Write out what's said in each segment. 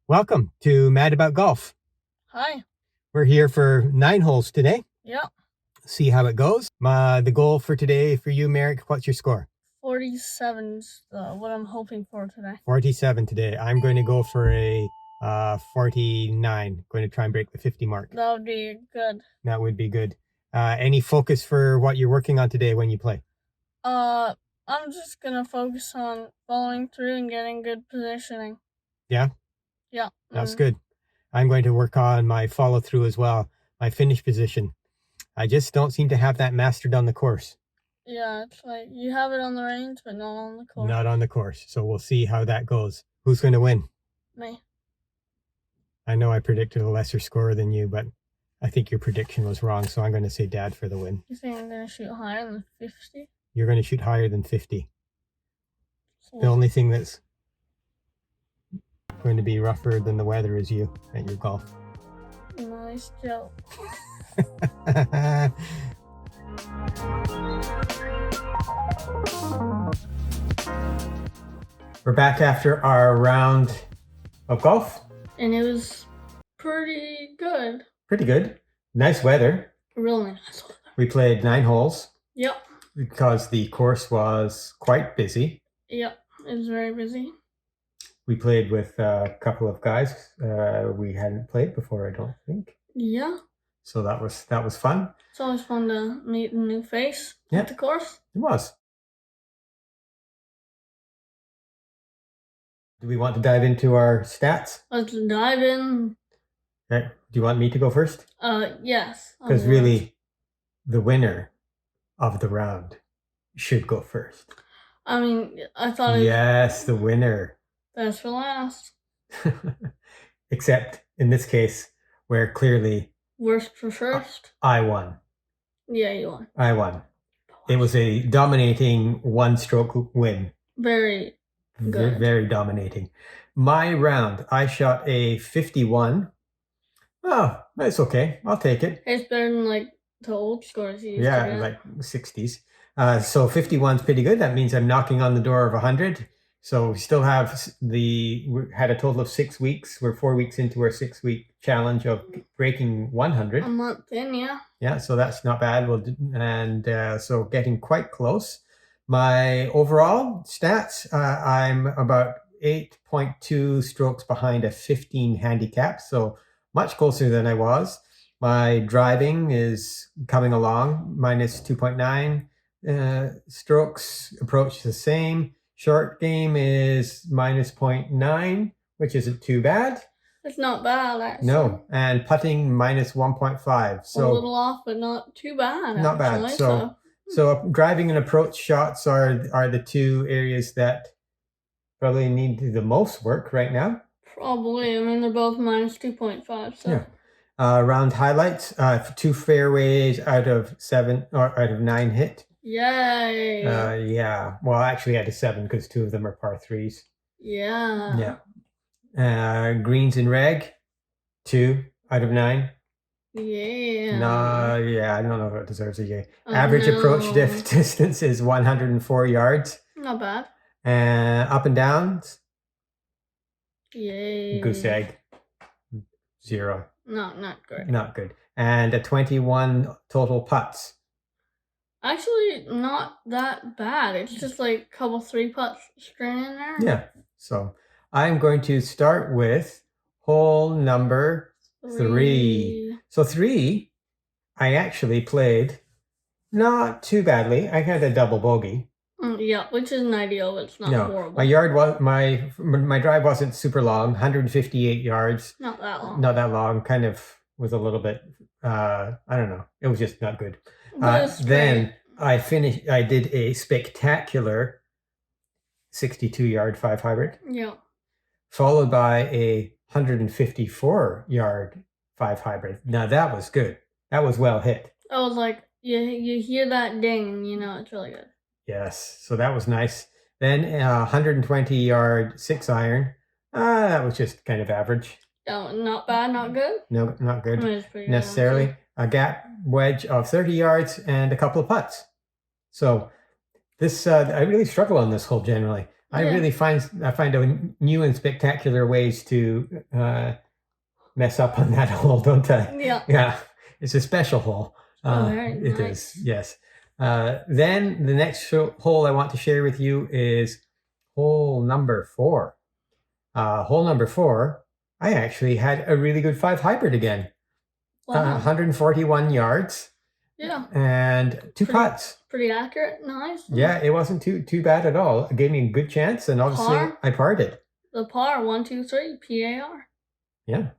Welcome to Mad About Golf. Hi. We're here for 9 holes today. Yep. See how it goes. The goal for today for you, Merric, what's your score? 47's what I'm hoping for today. 47 today. I'm going to go for a 49. Going to try and break the 50 mark. That would be good. That would be good. Any focus for what you're working on today when you play? I'm just gonna focus on following through and getting good positioning. Yeah? Yeah. That's good. I'm going to work on my follow through as well, my finish position. I just don't seem to have that mastered on the course. Yeah, it's like you have it on the range, but not on the course. Not on the course. So we'll see how that goes. Who's going to win? Me. I know I predicted a lesser score than you, but I think your prediction was wrong, so I'm going to say Dad for the win. You think I'm going to shoot higher than 50? You're going to shoot higher than 50. The only thing that's going to be rougher than the weather is you at your golf. Nice joke. We're back after our round of golf. And it was pretty good. Pretty good. Nice weather. Really nice weather. We played 9 holes. Yep. Because the course was quite busy. Yep, it was very busy. We played with a couple of guys we hadn't played before, I don't think. Yeah. So that was fun. It's always fun to meet a new face at the course. It was. Do we want to dive into our stats? Let's dive in. Okay. Do you want me to go first? Yes. Because really, the winner of the round should go first. I mean, I thought yes, the winner. Best for last. Except in this case, where clearly worst for first. I won. Yeah, you won. I won. It was a dominating 1-stroke win. Very good. Very dominating. My round, I shot a 51. Oh, that's okay. I'll take it. It's better than like the old scores you used to get. Like 60s. So 51's pretty good. That means I'm knocking on the door of 100. So we still have we had a total of 6 weeks. We're 4 weeks into our 6-week challenge of breaking 100. A month in, yeah. Yeah, so that's not bad. So getting quite close. My overall stats, I'm about 8.2 strokes behind a 15 handicap. So much closer than I was. My driving is coming along, minus 2.9 strokes, approach the same. Short game is minus 0.9, which isn't too bad. It's not bad, actually. No, and putting minus 1.5. So a little off, but not too bad. Not bad. So driving and approach shots are the 2 areas that probably need the most work right now. Probably. I mean, they're both minus 2.5. So. Yeah. Round highlights: 2 fairways out of 7 or out of 9 hit. Yay! Yeah. Well, actually, out of 7 because 2 of them are par 3s. Yeah. Yeah. Greens and reg, 2 out of 9. Yeah. No, yeah, I don't know if it deserves a yay. Average approach distance is 104 yards. Not bad. Up and downs. Yay. Goose egg. 0. No, not good. Not good. And a 21 total putts. Actually, not that bad. It's just like a couple 3 putts straight in there. Yeah. So I'm going to start with hole number 3. So 3, I actually played not too badly. I had a double bogey. Yeah, which isn't ideal, but it's not horrible. My drive wasn't super long, 158 yards. Not that long. Not that long. Kind of was a little bit. I don't know. It was just not good. Then I did a spectacular 62-yard 5 hybrid. Yeah. Followed by a 154-yard 5 hybrid. Now that was good. That was well hit. I was like, you hear that ding, and you know it's really good. Yes, so that was nice. Then 120-yard 6 iron. That was just kind of average. Oh, not bad, not good? No, not good necessarily. Good, a gap wedge of 30 yards and a couple of putts. So this, I really struggle on this hole generally. I really find new and spectacular ways to mess up on that hole, don't I? Yeah. Yeah, it's a special hole. Very It nice. is, yes. Then the next hole I want to share with you is hole number 4. Hole number 4, I actually had a really good 5 hybrid again. Wow. 141 yards. Yeah. And 2 putts. Pretty accurate. Nice. Yeah, it wasn't too bad at all. It gave me a good chance, and obviously I parred it. The par 1, 2, 3 PAR. Yeah,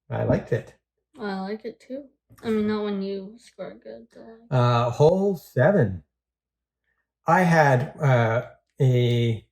I liked it. I like it too. I mean, not when you score good. Hole 7. I had a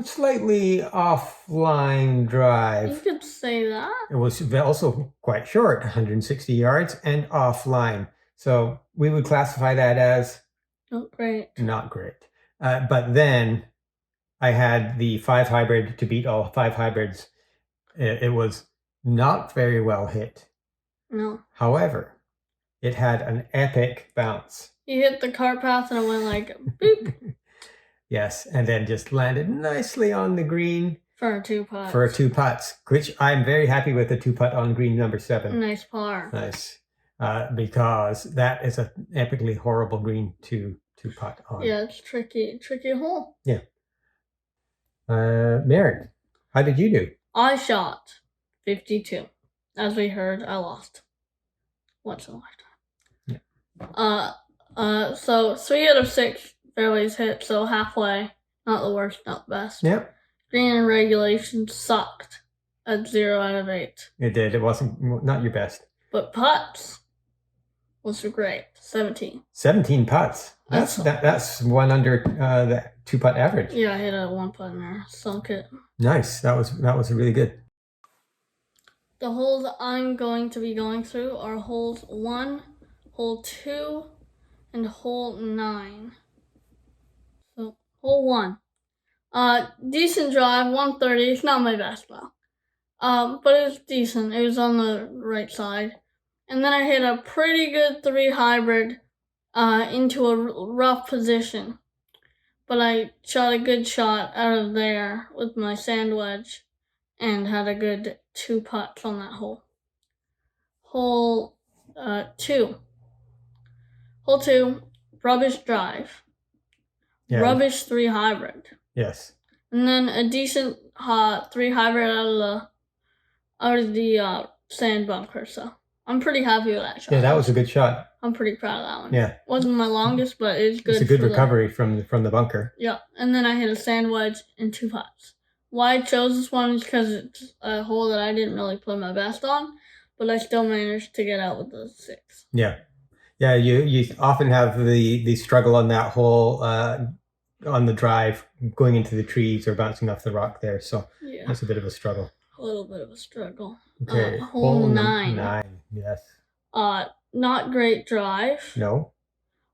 slightly offline drive. You could say that. It was also quite short, 160 yards, and offline. So we would classify that as not great. Not great. But then I had the 5 hybrid to beat all 5 hybrids. It was not very well hit. No. However, it had an epic bounce. You hit the cart path and it went like boop. Yes, and then just landed nicely on the green. For a 2 putt. For a 2 putts, which I'm very happy with the 2 putt on green number 7. Nice par. Nice. Because that is an epically horrible green to putt on. Yeah, it's tricky hole. Yeah. Merric, how did you do? I shot 52. As we heard, I lost. Once in a lifetime. Yeah. So 3 out of 6 fairways hit, so halfway. Not the worst, not the best. Yep. Green and regulation sucked at 0 out of 8. It did. It wasn't not your best. But putts was great. 17. 17 putts. That's one under the 2 putt average. Yeah, I hit a 1 putt in there. Sunk it. Nice. That was really good. The holes I'm going to be going through are holes 1, hole 2, and hole 9. So hole 1. Decent drive, 130. It's not my best though. But it was decent. It was on the right side. And then I hit a pretty good 3 hybrid into a rough position. But I shot a good shot out of there with my sand wedge and had a good 2 putts on that hole. Hole 2. Hole 2, rubbish drive. Yeah. Rubbish 3 hybrid. Yes. And then a decent 3 hybrid out of the sand bunker. So I'm pretty happy with that shot. Yeah, that was a good shot. I'm pretty proud of that one. Yeah. Wasn't my longest, but it was good. It's a good recovery from the bunker. Yeah. And then I hit a sand wedge and 2 putts. Why I chose this one is because it's a hole that I didn't really play my best on, but I still managed to get out with the 6. Yeah. Yeah, you often have the struggle on that hole on the drive, going into the trees or bouncing off the rock there. So yeah, that's a bit of a struggle. A little bit of a struggle. Okay, hole 9. 9, yes. Not great drive. No.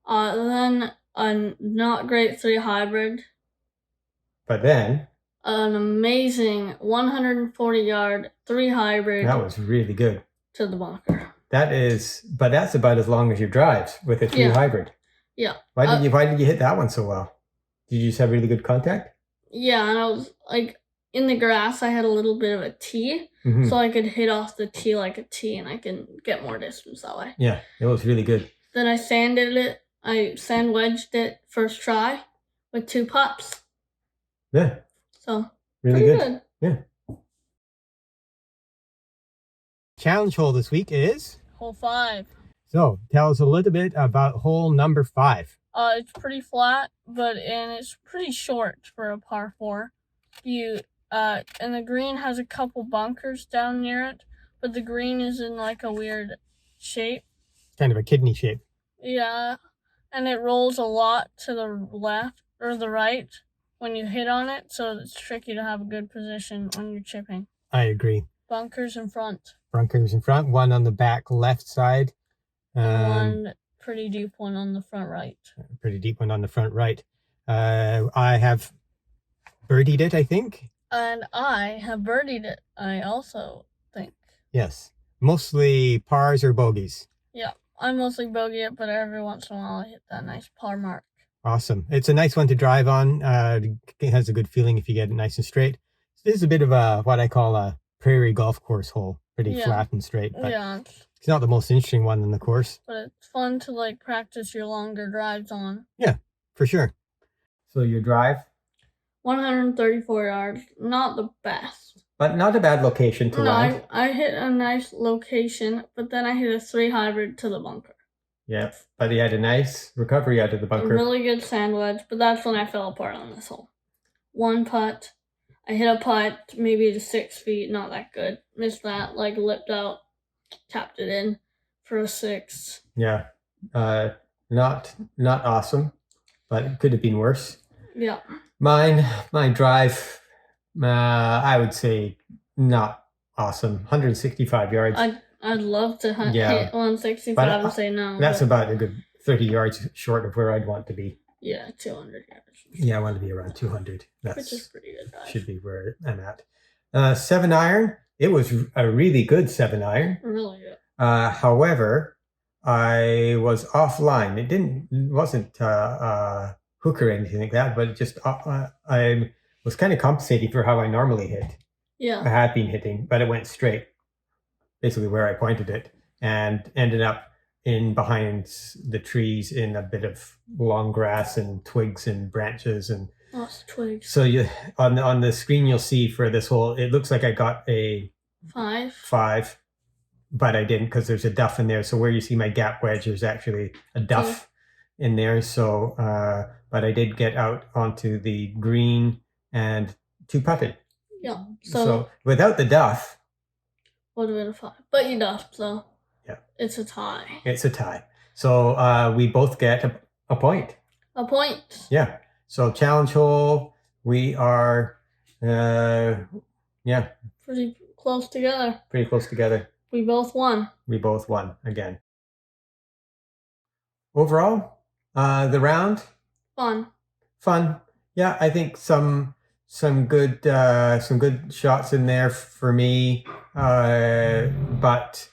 Then a not great 3 hybrid. But then an amazing 140-yard 3 hybrid. That was really good. To the bunker. But that's about as long as your drives with a 3 hybrid. Yeah. Why did you hit that one so well? Did you just have really good contact? Yeah, and I was like in the grass. I had a little bit of a tee, so I could hit off the tee like a tee, and I can get more distance that way. Yeah, it was really good. Then I sanded it. I sand wedged it first try with 2 putts. Yeah. So really good. Yeah. Challenge hole this week is hole 5. So tell us a little bit about hole number 5. It's pretty flat, and it's pretty short for a par 4. And the green has a couple bunkers down near it, but the green is in like a weird shape. Kind of a kidney shape. Yeah, and it rolls a lot to the left or the right when you hit on it, so it's tricky to have a good position when you're chipping. I agree. Bunkers in front. Bunkers in front, one on the back left side. One pretty deep one on the front right. Pretty deep one on the front right. I have birdied it, I think. And I have birdied it, I also think. Yes. Mostly pars or bogeys. Yeah, I mostly bogey it, but every once in a while I hit that nice par mark. Awesome. It's a nice one to drive on. It has a good feeling if you get it nice and straight. This is a bit of a what I call a prairie golf course hole. Pretty flat and straight, but it's not the most interesting one in the course. But it's fun to like practice your longer drives on. Yeah, for sure. So your drive? 134 yards. Not the best. But not a bad location to land. I hit a nice location, but then I hit a 3 hybrid to the bunker. Yeah, but he had a nice recovery out of the bunker. A really good sand wedge, but that's when I fell apart on this hole. One putt. I hit a putt, maybe to 6 feet, not that good. Missed that, like lipped out, tapped it in for a 6. Yeah, not awesome, but it could have been worse. Yeah. My drive, I would say not awesome. 165 yards. I'd love to hit 165 and say no. That's about a good 30 yards short of where I'd want to be. Yeah, 200 yards. Yeah, I want to be around 200. Which is pretty good. Should be where I'm at. 7-iron. It was a really good 7-iron. Really good. However, I was offline. It wasn't hook or anything like that, but just I was kind of compensating for how I normally hit. Yeah. I had been hitting, but it went straight, basically where I pointed it, and ended up in behind the trees in a bit of long grass and twigs and branches and lots of twigs. So you on the screen you'll see for this hole, it looks like I got a 5, but I didn't because there's a duff in there. So where you see my gap wedge, there's actually a duff in there. So but I did get out onto the green and 2-putted. Yeah. So without the duff, would have been a 5. But you duffed, so yeah, it's a tie. It's a tie. So we both get a point. A point. Yeah. So challenge hole, we are, pretty close together. Pretty close together. We both won. We both won again. Overall, the round. Fun. Yeah, I think some good shots in there for me. But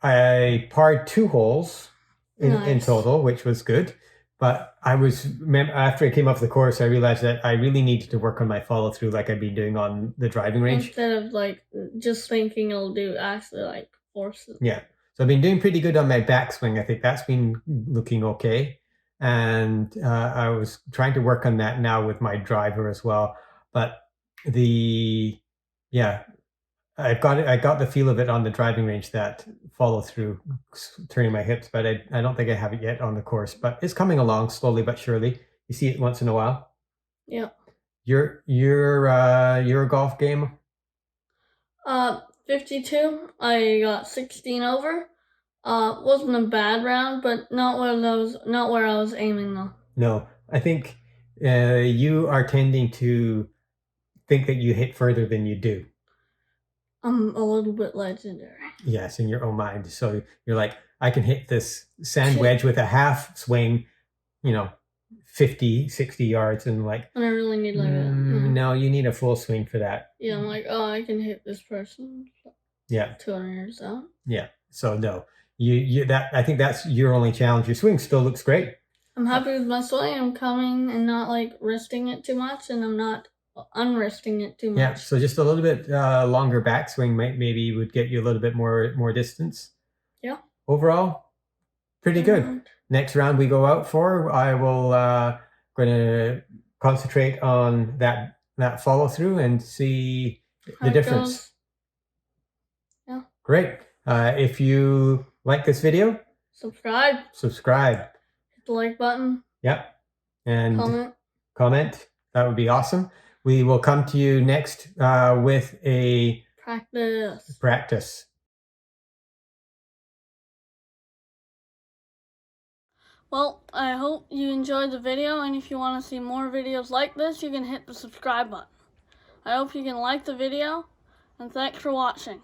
I parred 2 holes in total, which was good. But after I came off the course, I realized that I really needed to work on my follow through, like I've been doing on the driving range. Instead of like just thinking it'll do, actually like force it. Yeah. So I've been doing pretty good on my backswing. I think that's been looking okay. And I was trying to work on that now with my driver as well. But I got the feel of it on the driving range, that follow through, turning my hips, but I don't think I have it yet on the course. But it's coming along slowly but surely. You see it once in a while. Yeah. Your golf game? 52. I got 16 over. Wasn't a bad round, but not where I was aiming though. No, I think you are tending to think that you hit further than you do. I'm a little bit legendary. Yes, in your own mind. So you're like, I can hit this sand wedge with a half swing, 50, 60 yards, and like. And I really need like that. No, you need a full swing for that. Yeah, I'm like, I can hit this person. Yeah. 200 yards out. Yeah. So no, I think that's your only challenge. Your swing still looks great. I'm happy with my swing. I'm coming and not like wristing it too much, and I'm not unwristing it too much. Yeah, so just a little bit longer backswing maybe would get you a little bit more distance. Yeah. Overall, pretty good. Next round we go out for, I will going to concentrate on that follow through and see the difference. Yeah. Great. If you like this video, subscribe. Hit the like button. Yep. And comment. That would be awesome. We will come to you next with a practice. Well, I hope you enjoyed the video, and if you want to see more videos like this, you can hit the subscribe button. I hope you can like the video, and thanks for watching.